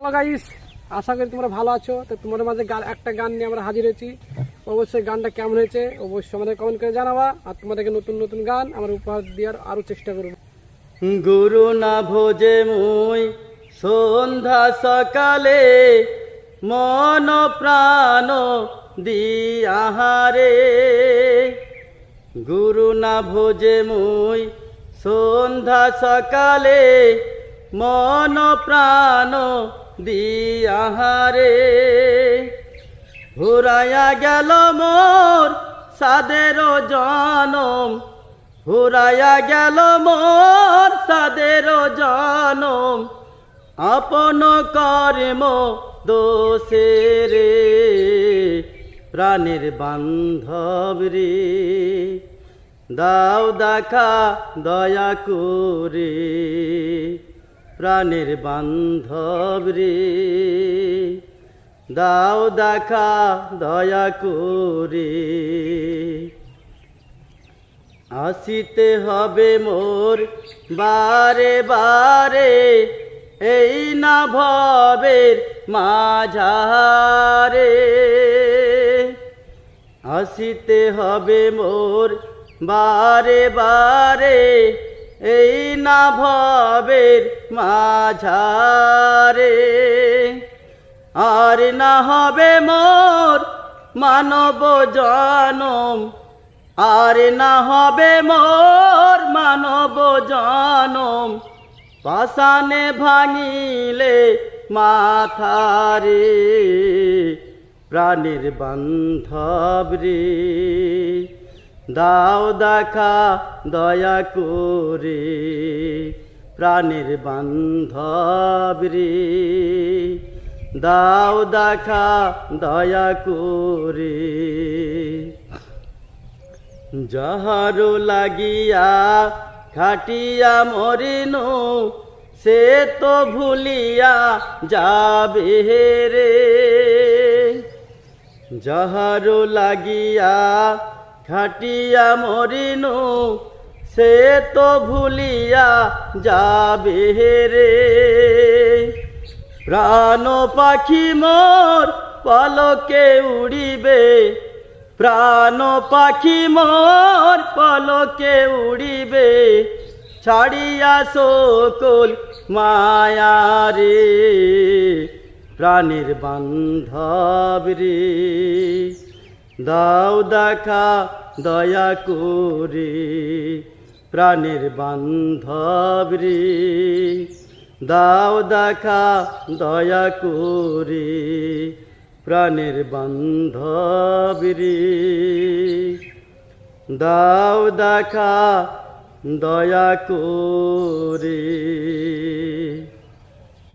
Hello guys, আশা করি তোমরা ভালো আছো। তো তোমাদের মাঝে একটা গান নিয়ে আমরা হাজির হয়েছি। অবশ্যই গানটা কেমন হয়েছে অবশ্যই আমাদের কমেন্ট করে জানাবা। আর তোমাদেরকে নতুন নতুন গান আমরা উপহার দেওয়ার আরো চেষ্টা করব। গুরু না ভোজে মুই সন্ধ্যা সকালে মন প্রাণ দিয়াহারে। গুরু না ভোজে মুই সন্ধ্যা সকালে মন প্রাণ দিয়াহারে। ঘুরাইয়া গেল মোর সাদের জনম, ঘুরাইয়া গেল মোর সাদের জনম, আপন কর্ম দোষে রে প্রাণের বান্ধব রে। দাও দেখা দয়া করে প্রাণের বান্ধব রে। দাও দেখা দয়া করে। আসিতে হবে মোর বারে বারে এই না ভবের মাঝারে। আসিতে হবে মোর বারে বারে এই না ভবের মাঝারে। আর না হবে মোর মানব জনম, আর না হবে মোর মানব জনম, পাষাণে ভাঙিলে মাথারে প্রাণের বান্ধব রে। দাও দেখা দয়া করে প্রাণের বান্ধব রে। দাও দেখা দয়া করে। যাহারো লাগিয়া খাটিয়া মরিনু সে তো ভুলিয়া যাবে রে। যাহারো লাগিয়া খাটিয়া মরিনু সে তো ভুলিয়া যাবে রে। প্রাণ পাখি মোর পলকে উড়িবে, প্রাণ পাখি মোর পলকে উড়িবে, ছাড়িয়া সকল মায়া রে প্রাণের বান্ধব রে। দাও দেখা দয়া করে প্রাণের বান্ধব রে। দাও দেখা দয়া করে প্রাণের বান্ধব রে। দাও দেখা দয়া করে।